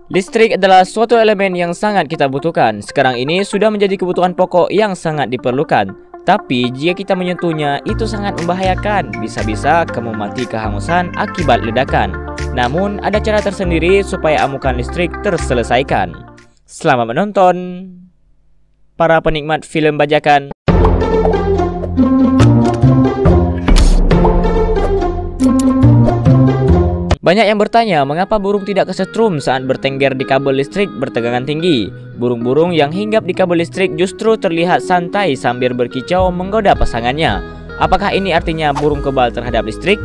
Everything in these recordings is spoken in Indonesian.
Listrik adalah suatu elemen yang sangat kita butuhkan. Sekarang ini sudah menjadi kebutuhan pokok yang sangat diperlukan. Tapi jika kita menyentuhnya, itu sangat membahayakan. Bisa-bisa kamu mati kehanguskan akibat ledakan. Namun ada cara tersendiri supaya amukan listrik terselesaikan. Selamat menonton para penikmat film bajakan. Banyak yang bertanya mengapa burung tidak kesetrum saat bertengger di kabel listrik bertegangan tinggi. Burung-burung yang hinggap di kabel listrik justru terlihat santai sambil berkicau menggoda pasangannya. Apakah ini artinya burung kebal terhadap listrik?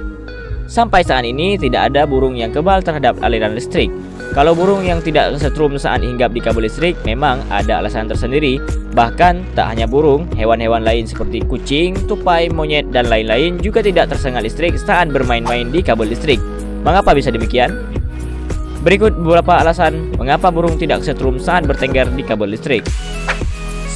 Sampai saat ini tidak ada burung yang kebal terhadap aliran listrik. Kalau burung yang tidak kesetrum saat hinggap di kabel listrik memang ada alasan tersendiri. Bahkan tak hanya burung, hewan-hewan lain seperti kucing, tupai, monyet, dan lain-lain juga tidak tersengat listrik saat bermain-main di kabel listrik. Mengapa bisa demikian? Berikut beberapa alasan mengapa burung tidak kesetrum saat bertengger di kabel listrik.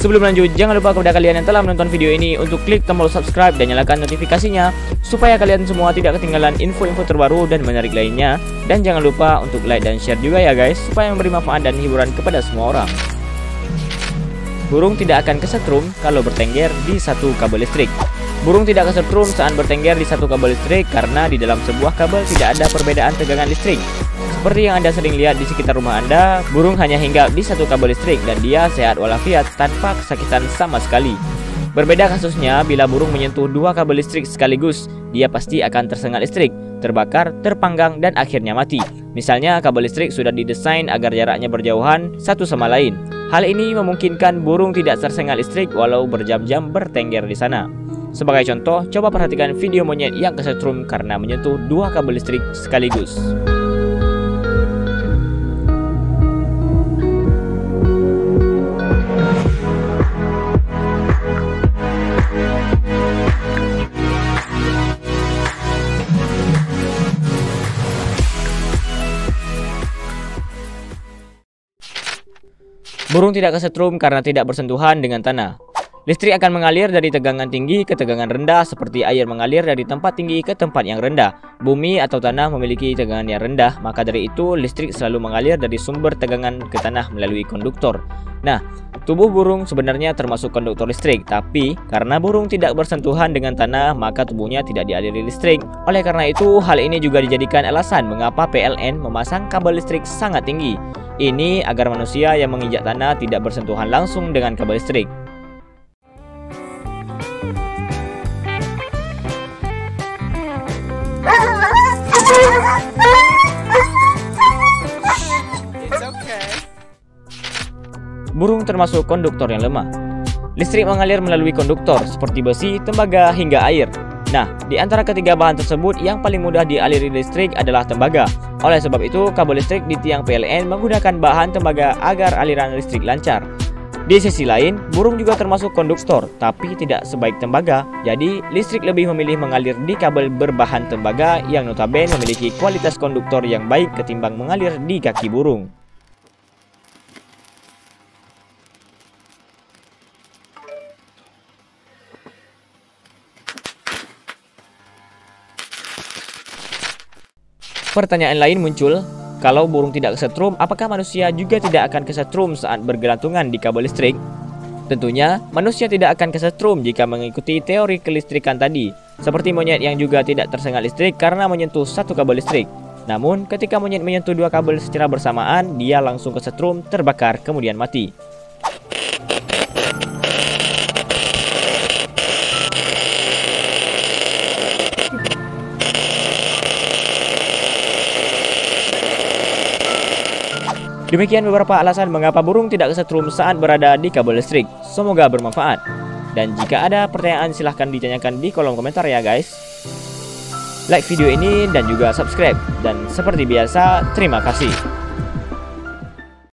Sebelum lanjut, jangan lupa kepada kalian yang telah menonton video ini untuk klik tombol subscribe dan nyalakan notifikasinya supaya kalian semua tidak ketinggalan info-info terbaru dan menarik lainnya. Dan jangan lupa untuk like dan share juga ya guys, supaya memberi manfaat dan hiburan kepada semua orang. Burung tidak akan kesetrum kalau bertengger di satu kabel listrik. Burung tidak kesetrum saat bertengger di satu kabel listrik karena di dalam sebuah kabel tidak ada perbedaan tegangan listrik. Seperti yang Anda sering lihat di sekitar rumah Anda, burung hanya hinggap di satu kabel listrik dan dia sehat walafiat tanpa kesakitan sama sekali. Berbeda kasusnya bila burung menyentuh dua kabel listrik sekaligus, dia pasti akan tersengat listrik, terbakar, terpanggang, dan akhirnya mati. Misalnya kabel listrik sudah didesain agar jaraknya berjauhan satu sama lain. Hal ini memungkinkan burung tidak tersengat listrik walau berjam-jam bertengger di sana. Sebagai contoh, coba perhatikan video monyet yang kesetrum karena menyentuh dua kabel listrik sekaligus. Burung tidak kesetrum karena tidak bersentuhan dengan tanah. Listrik akan mengalir dari tegangan tinggi ke tegangan rendah seperti air mengalir dari tempat tinggi ke tempat yang rendah. Bumi atau tanah memiliki tegangan yang rendah, maka dari itu listrik selalu mengalir dari sumber tegangan ke tanah melalui konduktor. Nah, tubuh burung sebenarnya termasuk konduktor listrik, tapi karena burung tidak bersentuhan dengan tanah, maka tubuhnya tidak dialiri listrik. Oleh karena itu, hal ini juga dijadikan alasan mengapa PLN memasang kabel listrik sangat tinggi. Ini agar manusia yang menginjak tanah tidak bersentuhan langsung dengan kabel listrik. Burung termasuk konduktor yang lemah. Listrik mengalir melalui konduktor seperti besi, tembaga, hingga air. Nah, di antara ketiga bahan tersebut yang paling mudah dialiri listrik adalah tembaga. Oleh sebab itu, kabel listrik di tiang PLN menggunakan bahan tembaga agar aliran listrik lancar. Di sisi lain, burung juga termasuk konduktor, tapi tidak sebaik tembaga. Jadi, listrik lebih memilih mengalir di kabel berbahan tembaga yang notabene memiliki kualitas konduktor yang baik ketimbang mengalir di kaki burung. Pertanyaan lain muncul, kalau burung tidak kesetrum, apakah manusia juga tidak akan kesetrum saat bergelantungan di kabel listrik? Tentunya, manusia tidak akan kesetrum jika mengikuti teori kelistrikan tadi, seperti monyet yang juga tidak tersengat listrik karena menyentuh satu kabel listrik. Namun, ketika monyet menyentuh dua kabel secara bersamaan, dia langsung kesetrum, terbakar, kemudian mati. Demikian beberapa alasan mengapa burung tidak kesetrum saat berada di kabel listrik. Semoga bermanfaat. Dan jika ada pertanyaan silahkan ditanyakan di kolom komentar ya guys. Like video ini dan juga subscribe. Dan seperti biasa, terima kasih.